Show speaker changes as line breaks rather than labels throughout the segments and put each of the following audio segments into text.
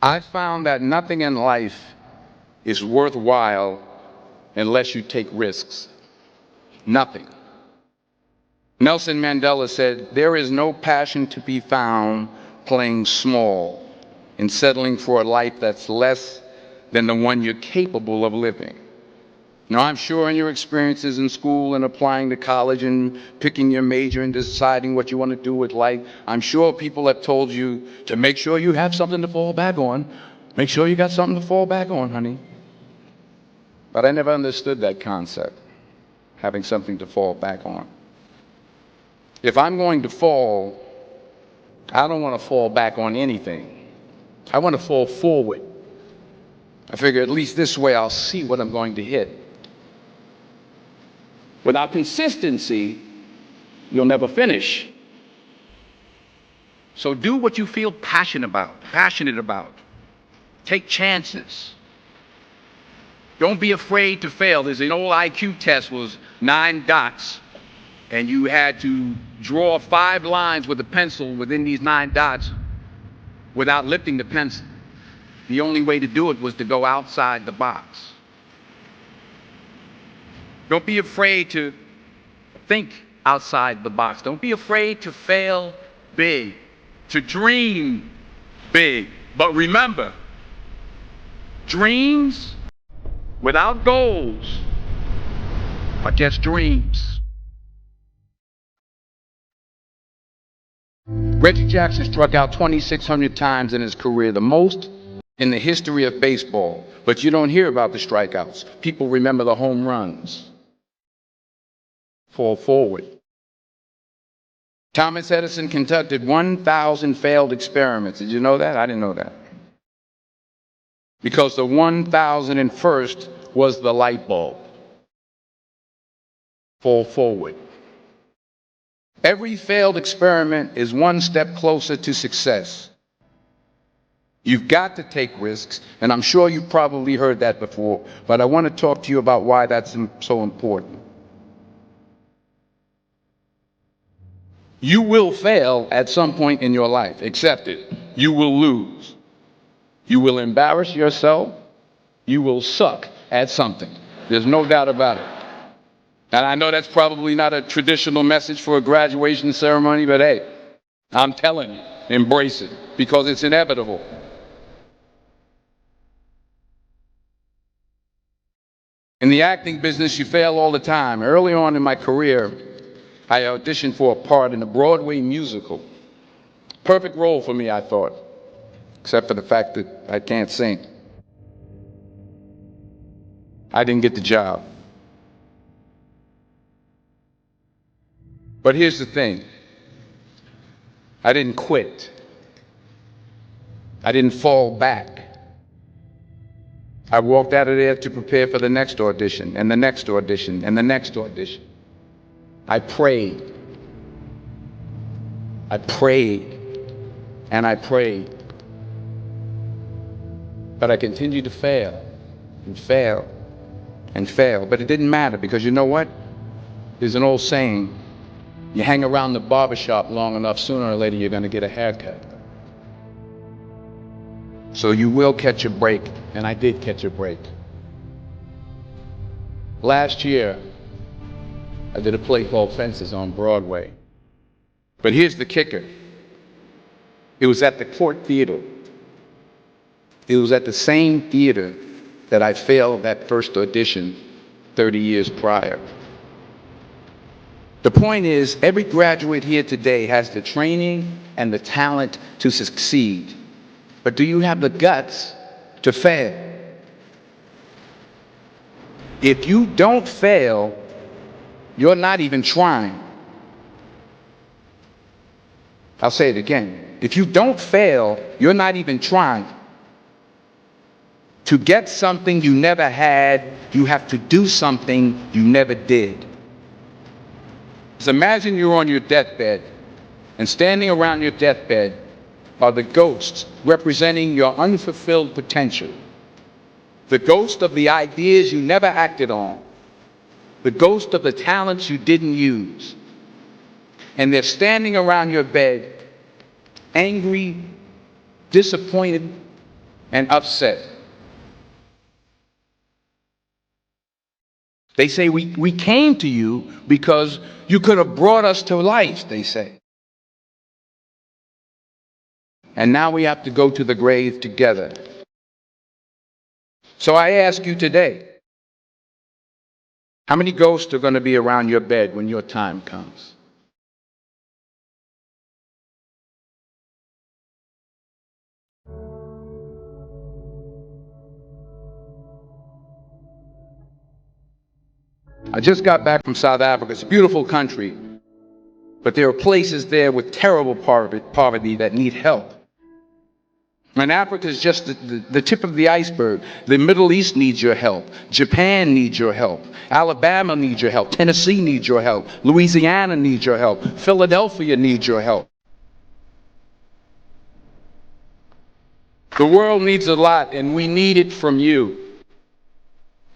I found that nothing in life is worthwhile unless you take risks. Nothing. Nelson Mandela said, "There is no passion to be found playing small and settling for a life that's less than the one you're capable of living." Now, I'm sure in your experiences in school and applying to college and picking your major and deciding what you want to do with life, I'm sure people have told you to make sure you have something to fall back on. Make sure you got something to fall back on, honey. But I never understood that concept, having something to fall back on. If I'm going to fall, I don't want to fall back on anything. I want to fall forward. I figure at least this way I'll see what I'm going to hit. Without consistency, you'll never finish. So do what you feel passionate about. Take chances. Don't be afraid to fail. There's an old IQ test, was 9 dots, and you had to draw 5 lines with a pencil within these 9 dots without lifting the pencil. The only way to do it was to go outside the box. Don't be afraid to think outside the box. Don't be afraid to fail big, to dream big. But remember, dreams without goals are just dreams. Reggie Jackson struck out 2,600 times in his career, the most in the history of baseball. But you don't hear about the strikeouts. People remember the home runs. Fall forward. Thomas Edison conducted 1,000 failed experiments. Did you know that? I didn't know that. Because the 1,001st was the light bulb. Fall forward. Every failed experiment is one step closer to success. You've got to take risks, and I'm sure you've probably heard that before, but I want to talk to you about why that's so important. You will fail at some point in your life. Accept it. You will lose. You will embarrass yourself. You will suck at something. There's no doubt about it. And I know that's probably not a traditional message for a graduation ceremony, but hey, I'm telling you, embrace it, because it's inevitable. In the acting business, you fail all the time. Early on in my career, I auditioned for a part in a Broadway musical. Perfect role for me, I thought, except for the fact that I can't sing. I didn't get the job. But here's the thing. I didn't quit. I didn't fall back. I walked out of there to prepare for the next audition, and the next audition, and the next audition. I prayed. I prayed. And I prayed. But I continued to fail, and fail, and fail. But it didn't matter, because you know what? There's an old saying, you hang around the barbershop long enough, sooner or later you're going to get a haircut. So you will catch a break, and I did catch a break. Last year, I did a play called Fences on Broadway. But here's the kicker. It was at the Court Theater. It was at the same theater that I failed that first audition 30 years prior. The point is, every graduate here today has the training and the talent to succeed. But do you have the guts to fail? If you don't fail, you're not even trying. I'll say it again. If you don't fail, you're not even trying. To get something you never had, you have to do something you never did. So imagine you're on your deathbed, and standing around your deathbed are the ghosts representing your unfulfilled potential. The ghost of the ideas you never acted on. The ghost of the talents you didn't use. And they're standing around your bed, angry, disappointed, and upset. They say, we came to you because you could have brought us to life, they say. And now we have to go to the grave together. So I ask you today, how many ghosts are going to be around your bed when your time comes? I just got back from South Africa. It's a beautiful country, but there are places there with terrible poverty that need help. And Africa is just the tip of the iceberg. The Middle East needs your help. Japan needs your help. Alabama needs your help. Tennessee needs your help. Louisiana needs your help. Philadelphia needs your help. The world needs a lot, and we need it from you.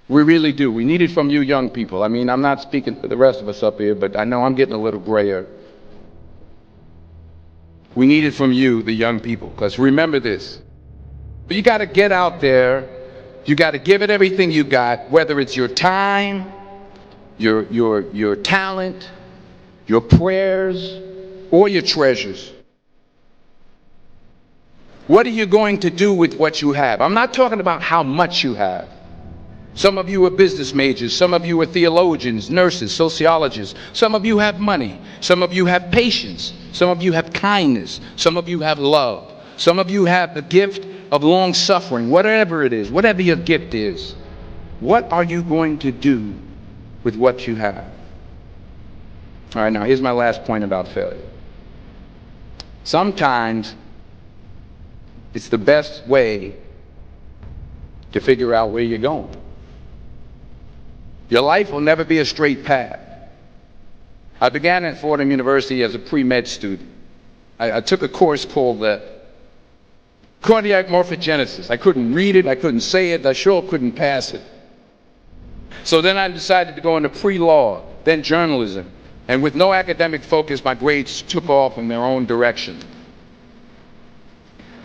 We really do. We need it from you young people. I mean, I'm not speaking for the rest of us up here, but I know I'm getting a little grayer. We need it from you, the young people, because remember this. You got to get out there. You got to give it everything you got, whether it's your time, your talent, your prayers, or your treasures. What are you going to do with what you have? I'm not talking about how much you have. Some of you are business majors. Some of you are theologians, nurses, sociologists. Some of you have money. Some of you have patience. Some of you have kindness. Some of you have love. Some of you have the gift of long suffering. Whatever it is, whatever your gift is, what are you going to do with what you have? All right, now here's my last point about failure. Sometimes it's the best way to figure out where you're going. Your life will never be a straight path. I began at Fordham University as a pre-med student. I took a course called cardiac morphogenesis. I couldn't read it, I couldn't say it, I sure couldn't pass it. So then I decided to go into pre-law, then journalism. And with no academic focus, my grades took off in their own direction.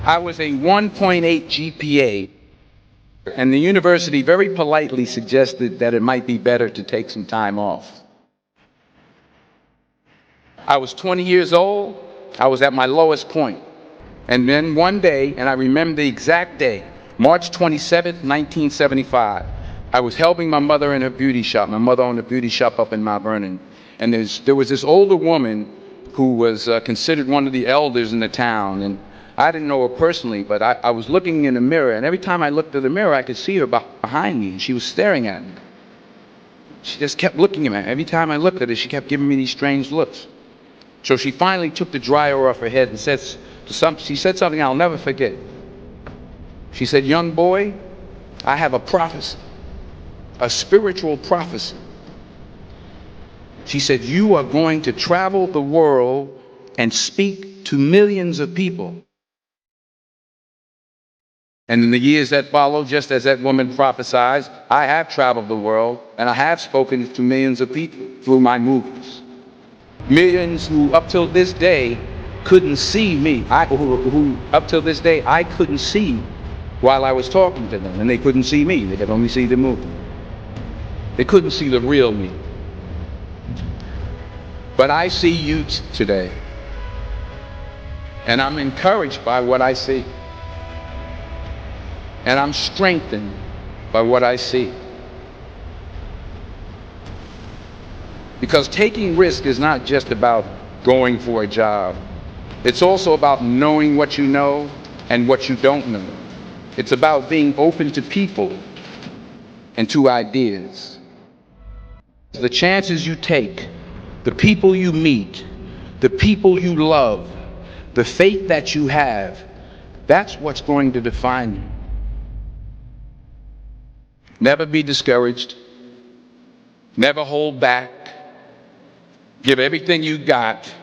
I was a 1.8 GPA, and the university very politely suggested that it might be better to take some time off. I was 20 years old. I was at my lowest point. And then one day, and I remember the exact day, March 27th, 1975, I was helping my mother in her beauty shop. My mother owned a beauty shop up in Mount Vernon. And there was this older woman who was considered one of the elders in the town. And I didn't know her personally, but I was looking in the mirror, and every time I looked at the mirror, I could see her behind me, and she was staring at me. She just kept looking at me. Every time I looked at her, she kept giving me these strange looks. So she finally took the dryer off her head and she said something I'll never forget. She said, "Young boy, I have a prophecy, a spiritual prophecy." She said, "You are going to travel the world and speak to millions of people." And in the years that followed, just as that woman prophesied, I have traveled the world and I have spoken to millions of people through my movies. Millions who up till this day couldn't see me. Who up till this day I couldn't see while I was talking to them, and they couldn't see me. They could only see the movie. They couldn't see the real me. But I see you today, and I'm encouraged by what I see. And I'm strengthened by what I see. Because taking risk is not just about going for a job. It's also about knowing what you know and what you don't know. It's about being open to people and to ideas. The chances you take, the people you meet, the people you love, the faith that you have, that's what's going to define you. Never be discouraged. Never hold back. Give everything you got.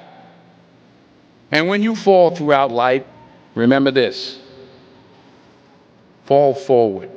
And when you fall throughout life, remember this: fall forward.